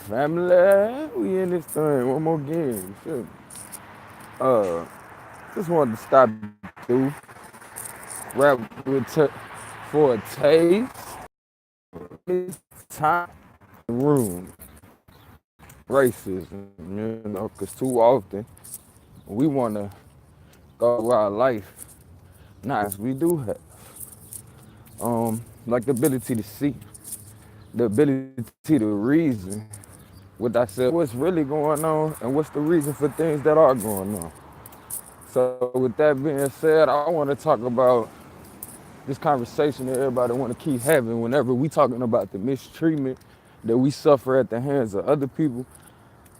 Family, we in this thing. One more game. You feel me? Uh, just wanted to stop through, rap for a taste. It's time room racism, because too often we want to go through our life. Nice, we do have. Like the ability to see, the ability to reason with ourselves, what's really going on, and what's the reason for things that are going on. So with that being said, I want to talk about this conversation that everybody want to keep having whenever we talking about the mistreatment that we suffer at the hands of other people.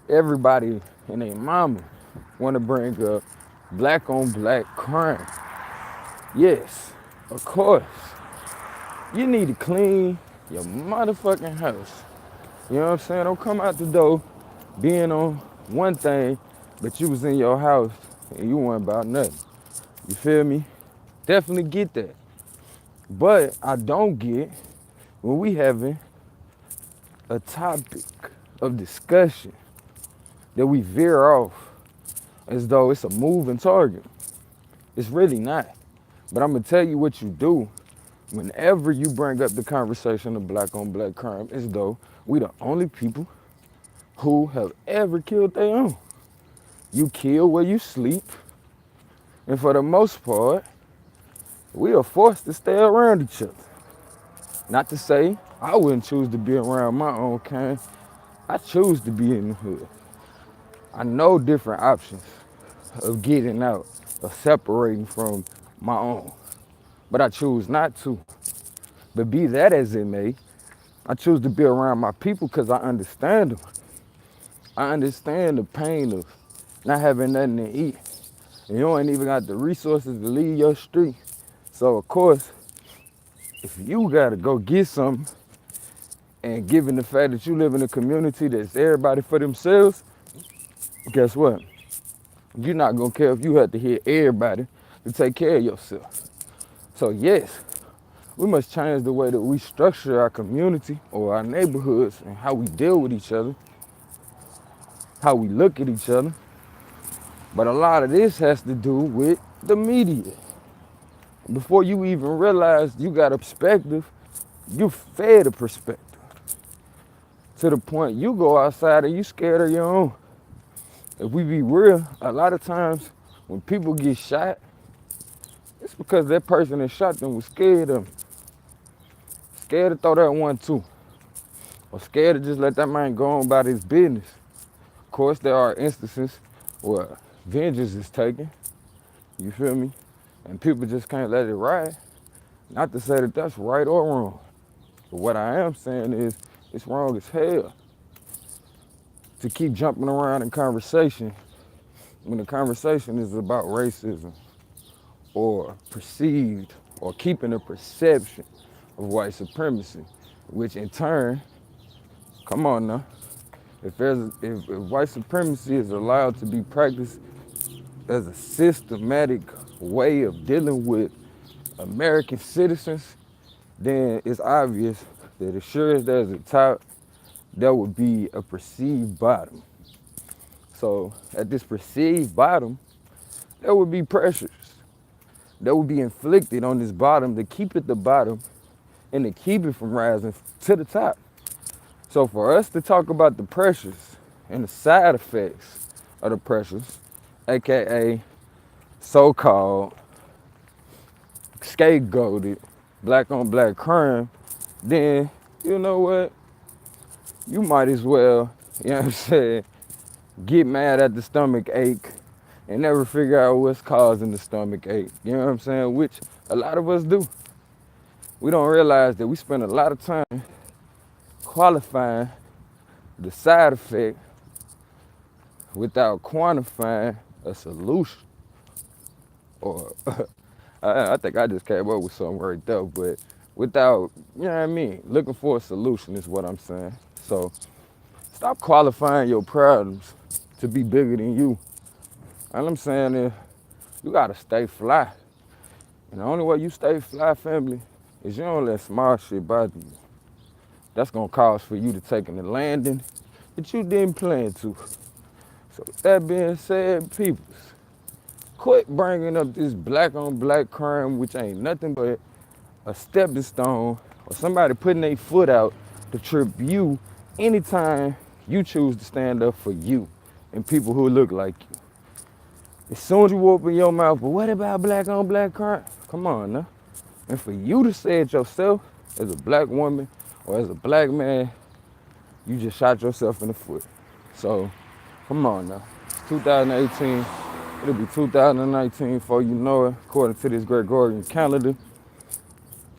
Everybody and their mama want to bring up black on black crime. Yes, of course. You need to clean your motherfucking house. You know what I'm saying? Don't come out the door being on one thing, but you was in your house and you weren't about nothing. You feel me? Definitely get that. But I don't get when we having a topic of discussion that we veer off as though it's a moving target. It's really not. But I'm gonna tell you what you do whenever you bring up the conversation of black on black crime, as though we the only people who have ever killed their own. You kill where you sleep, and for the most part, we are forced to stay around each other. Not to say I wouldn't choose to be around my own kind. I choose to be in the hood. I know different options of getting out, of separating from my own, but I choose not to. But be that as it may, I choose to be around my people because I understand them. I understand the pain of not having nothing to eat. And you ain't even got the resources to leave your street. So of course, if you gotta go get something, and given the fact that you live in a community that's everybody for themselves, guess what? You're not gonna care if you have to hit everybody to take care of yourself. So yes, we must change the way that we structure our community or our neighborhoods and how we deal with each other, how we look at each other. But a lot of this has to do with the media. Before you even realize you got a perspective, you fed a perspective. To the point you go outside and you scared of your own. If we be real, a lot of times when people get shot, it's because that person that shot them was scared of them. Scared to throw that one too. Or scared to just let that man go on about his business. Of course, there are instances where vengeance is taken. You feel me? And people just can't let it ride. Not to say that that's right or wrong. But what I am saying is it's wrong as hell to keep jumping around in conversation when the conversation is about racism or perceived or keeping a perception of white supremacy, which in turn, come on now, if white supremacy is allowed to be practiced as a systematic way of dealing with American citizens, then it's obvious that as sure as there's a top, there would be a perceived bottom. So at this perceived bottom, there would be pressures that would be inflicted on this bottom to keep it the bottom and to keep it from rising to the top. So for us to talk about the pressures and the side effects of the pressures, AKA so-called scapegoated black on black crime, then you know what? You might as well, you know what I'm saying, get mad at the stomach ache and never figure out what's causing the stomach ache. You know what I'm saying? Which a lot of us do. We don't realize that we spend a lot of time qualifying the side effect without quantifying a solution. Or I think I just came up with something right there, but without, you know what I mean, looking for a solution is what I'm saying. So stop qualifying your problems to be bigger than you. All I'm saying is you gotta stay fly. And the only way you stay fly, family, is you don't let small shit bother you. That's gonna cause for you to take in the landing. that you didn't plan to. So with that being said, peoples, quit bringing up this black on black crime, which ain't nothing but a stepping stone or somebody putting their foot out to trip you anytime you choose to stand up for you and people who look like you. As soon as you open your mouth, but what about black on black crime? Come on now. And for you to say it yourself as a black woman or as a black man, you just shot yourself in the foot. So come on now. It's 2018. It'll be 2019 before you know it, according to this Gregorian calendar.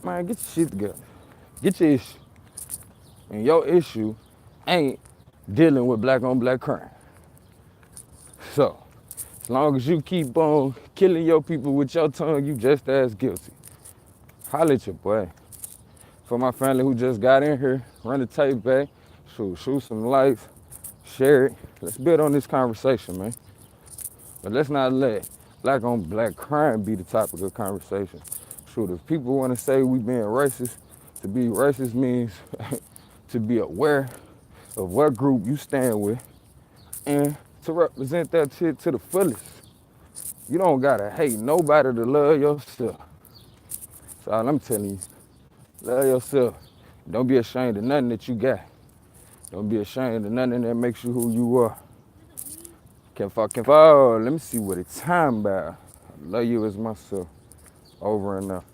Man, get your shit together. Get your issue. And your issue ain't dealing with black on black crime. So, as long as you keep on killing your people with your tongue, you just as guilty. Holla at your boy. For my family who just got in here, run the tape back, shoot some lights, share it. Let's build on this conversation, man. But let's not let black on black crime be the topic of conversation. Shoot, if people want to say we being racist, to be racist means to be aware of what group you stand with and to represent that shit to the fullest. You don't gotta hate nobody to love yourself. That's all I'm telling you. Love yourself. Don't be ashamed of nothing that you got. Don't be ashamed of nothing that makes you who you are. Can fucking fall. Let me see what it's time about. I love you as myself. Over and out.